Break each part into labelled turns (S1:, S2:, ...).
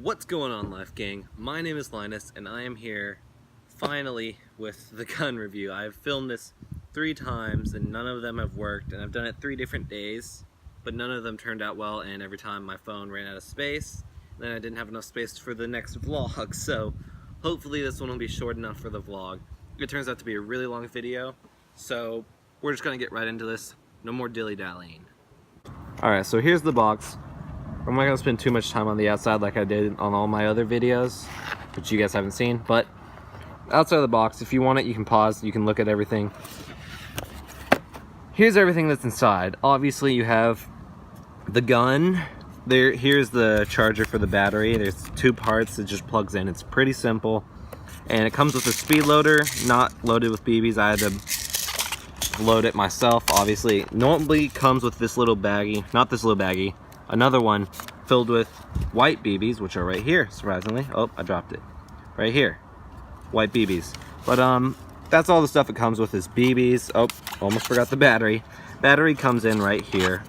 S1: What's going on, Life Gang? My name is Linus and I am here finally with the gun review. I've filmed this 3 times and none of them have worked, and I've done it 3 different days, but none of them turned out well, and every time my phone ran out of space, then I didn't have enough space for the next vlog, so hopefully this one will be short enough for the vlog. It turns out to be a really long video, so we're just gonna get right into this. No more dilly-dallying. Alright, so here's the box. I'm not going to spend too much time on the outside like I did on all my other videos, which you guys haven't seen, but outside of the box, if you want it, you can pause, you can look at everything. Here's everything that's inside. Obviously, you have the gun. Here's the charger for the battery. There's 2 parts, it just plugs in. It's pretty simple. And it comes with a speed loader, not loaded with BBs. I had to load it myself, obviously. It normally comes with this little baggie, not this little baggie. Another one filled with white BBs, which are right here, surprisingly. Oh, I dropped it. Right here. White BBs. But that's all the stuff it comes with is BBs. Oh, almost forgot the battery. Battery comes in right here.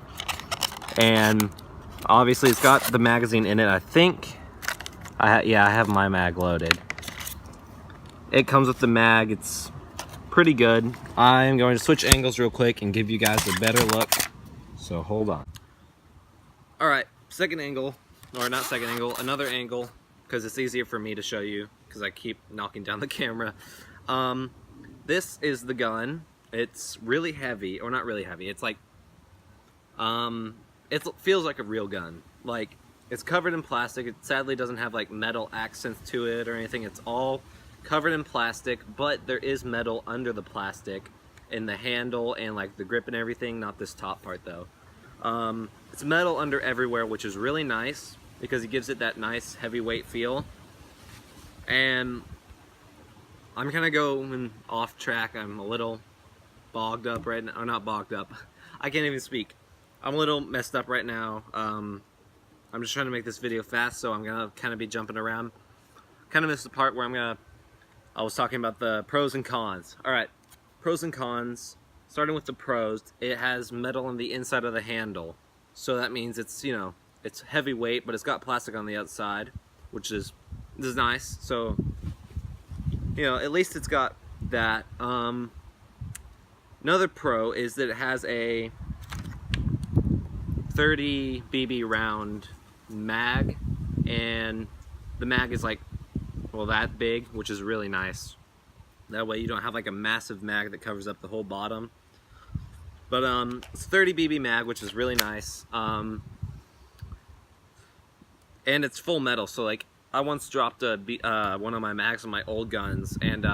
S1: And obviously it's got the magazine in it, I think. Yeah, I have my mag loaded. It comes with the mag. It's pretty good. I'm going to switch angles real quick and give you guys a better look. So hold on. Alright, second angle, or not second angle, another angle, because it's easier for me to show you, because I keep knocking down the camera. This is the gun. It's really heavy, or not really heavy, it's like, it feels like a real gun. Like, it's covered in plastic. It sadly doesn't have like metal accents to it or anything. It's all covered in plastic, but there is metal under the plastic in the handle and like the grip and everything, not this top part though. It's metal under everywhere, which is really nice because it gives it that nice heavyweight feel. And I'm kind of going off track. I'm a little bogged up right now. Or not bogged up. I can't even speak. I'm a little messed up right now. I'm just trying to make this video fast, so I'm gonna kind of be jumping around. Kind of missed the part where I was talking about the pros and cons. Alright, pros and cons. Starting with the pros, it has metal on the inside of the handle. So that means it's, you know, it's heavyweight, but it's got plastic on the outside, which is nice. So, you know, at least it's got that. Another pro is that it has a 30 BB round mag, and the mag is like, well, that big, which is really nice. That way you don't have like a massive mag that covers up the whole bottom. But it's 30 BB mag, which is really nice. And it's full metal, so like I once dropped one of my mags on my old guns, and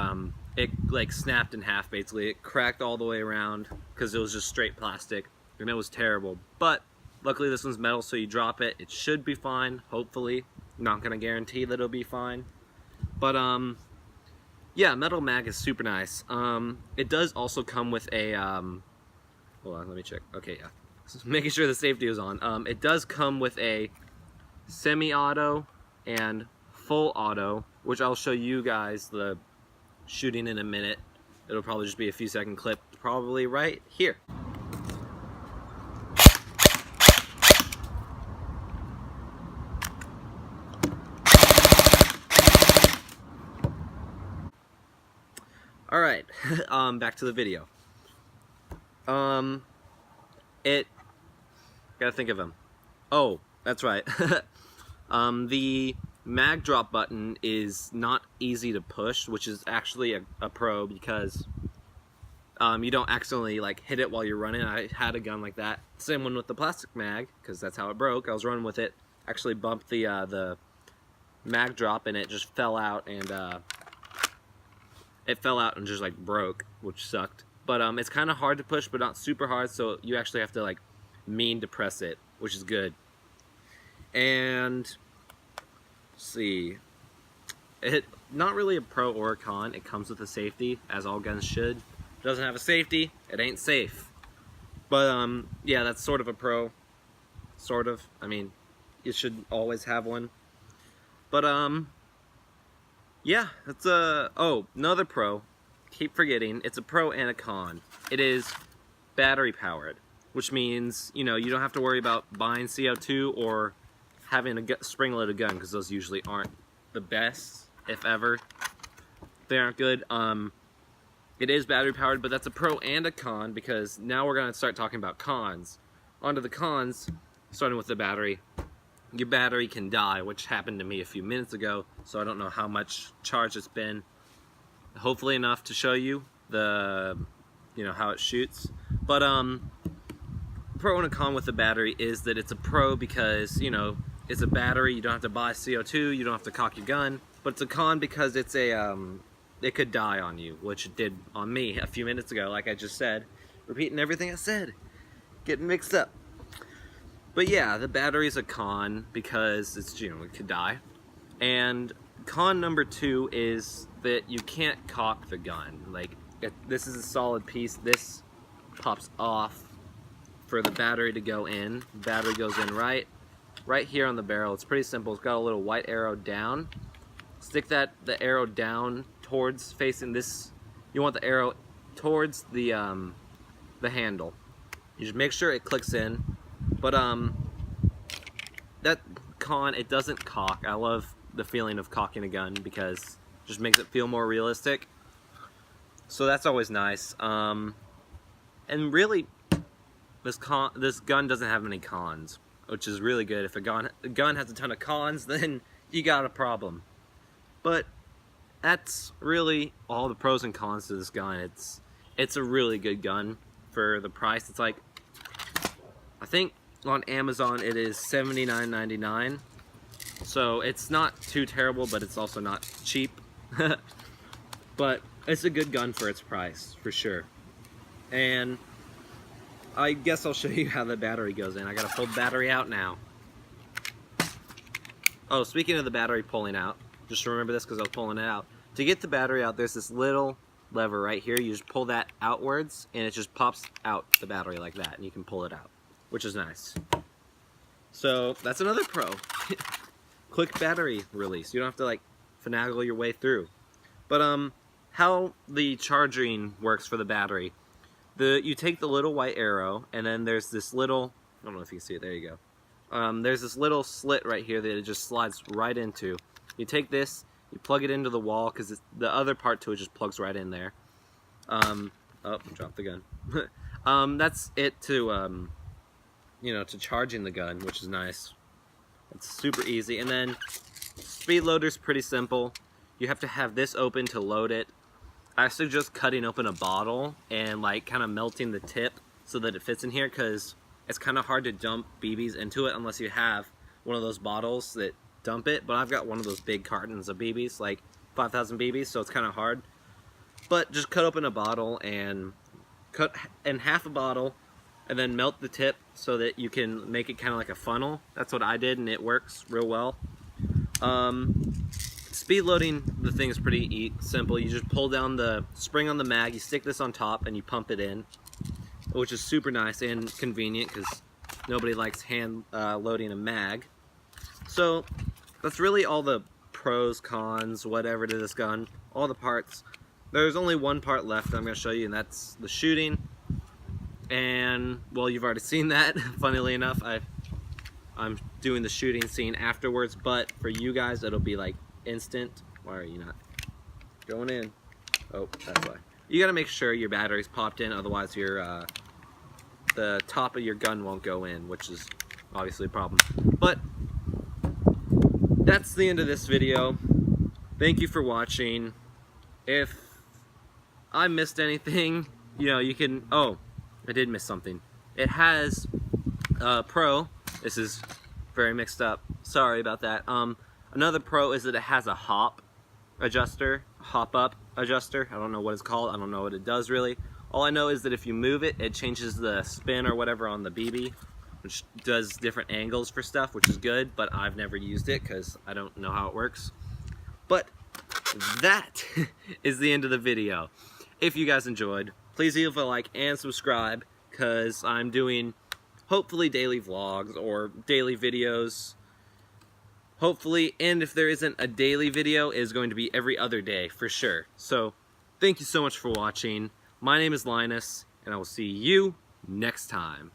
S1: it like snapped in half basically. It cracked all the way around because it was just straight plastic, and it was terrible. But luckily this one's metal, so you drop it, it should be fine, hopefully. I'm not gonna guarantee that it'll be fine. But yeah, metal mag is super nice. It does also come with a hold on, let me check. Okay, yeah. Just making sure the safety is on. It does come with a semi-auto and full auto, which I'll show you guys the shooting in a minute. It'll probably just be a few second clip, probably right here. Alright, back to the video. Gotta think of him. Oh, that's right. The mag drop button is not easy to push, which is actually a pro because you don't accidentally like hit it while you're running. I had a gun like that. Same one with the plastic mag, because that's how it broke. I was running with it, actually bumped the mag drop, and it just fell out, and just like broke, which sucked. But it's kind of hard to push, but not super hard, so you actually have to like mean to press it, which is good. And let's see, it not really a pro or a con. It comes with a safety, as all guns should. If it doesn't have a safety, it ain't safe. But yeah, that's sort of a pro, sort of. I mean, you should always have one. But yeah, that's oh, another pro. Keep forgetting, it's a pro and a con. It is battery powered, which means, you know, you don't have to worry about buying CO2 or having a spring-loaded gun, because those usually aren't the best, if ever. They aren't good. It is battery powered, but that's a pro and a con, because now we're going to start talking about cons. Onto the cons, starting with the battery. Your battery can die, which happened to me a few minutes ago, so I don't know how much charge it's been. Hopefully enough to show you the, how it shoots. But pro and a con with the battery is that it's a pro because, it's a battery, you don't have to buy CO2, you don't have to cock your gun. But it's a con because it's a it could die on you, which it did on me a few minutes ago, like I just said. Repeating everything I said. Getting mixed up. But yeah, the battery's a con because it's, it could die. And con number 2 is that you can't cock the gun. Like, this is a solid piece. This pops off for the battery to go in. The battery goes in right here on the barrel. It's pretty simple. It's got a little white arrow down. Stick the arrow down towards facing this. You want the arrow towards the handle. You just make sure it clicks in. But that con, it doesn't cock. I love the feeling of cocking a gun because it just makes it feel more realistic. So that's always nice. And really, this gun doesn't have any cons, which is really good. If a gun has a ton of cons, then you got a problem. But that's really all the pros and cons to this gun. It's a really good gun for the price. It's like, I think on Amazon it is $79.99. So it's not too terrible, but it's also not cheap. But it's a good gun for its price, for sure. And I guess I'll show you how the battery goes in. I gotta pull the battery out now. Oh, speaking of the battery pulling out, just remember this because I was pulling it out. To get the battery out, there's this little lever right here. You just pull that outwards, and it just pops out the battery like that, and you can pull it out, which is nice. So that's another pro. Quick battery release. You don't have to like finagle your way through. But how the charging works for the battery. You take the little white arrow, and then there's this little, I don't know if you can see it, there you go. There's this little slit right here that it just slides right into. You take this, you plug it into the wall, because the other part to it just plugs right in there. Oh, dropped the gun. That's it to, to charging the gun, which is nice. It's super easy. And then speed loader's pretty simple. You have to have this open to load it. I suggest cutting open a bottle and like kind of melting the tip so that it fits in here, because it's kind of hard to dump BBs into it unless you have one of those bottles that dump it. But I've got one of those big cartons of BBs, like 5,000 BBs, so it's kind of hard. But just cut open a bottle and cut in half a bottle and then melt the tip so that you can make it kind of like a funnel. That's what I did, and it works real well. Speed loading the thing is pretty simple. You just pull down the spring on the mag, you stick this on top, and you pump it in, which is super nice and convenient because nobody likes hand loading a mag. So that's really all the pros, cons, whatever to this gun, all the parts. There's only one part left that I'm going to show you, and that's the shooting. And, well, you've already seen that, funnily enough. I'm doing the shooting scene afterwards, but for you guys, it'll be like instant. Why are you not going in? Oh, that's why. You gotta make sure your battery's popped in, otherwise your the top of your gun won't go in, which is obviously a problem. But that's the end of this video. Thank you for watching. If I missed anything, you can, oh, I did miss something. It has pro. This is very mixed up. Sorry about that. Another pro is that it has a hop adjuster, hop up adjuster. I don't know what it's called. I don't know what it does really. All I know is that if you move it, it changes the spin or whatever on the BB, which does different angles for stuff, which is good, but I've never used it because I don't know how it works. But that is the end of the video. If you guys enjoyed, please leave a like and subscribe, because I'm doing hopefully daily vlogs or daily videos. Hopefully, and if there isn't a daily video, it is going to be every other day for sure. So, thank you so much for watching. My name is Linus, and I will see you next time.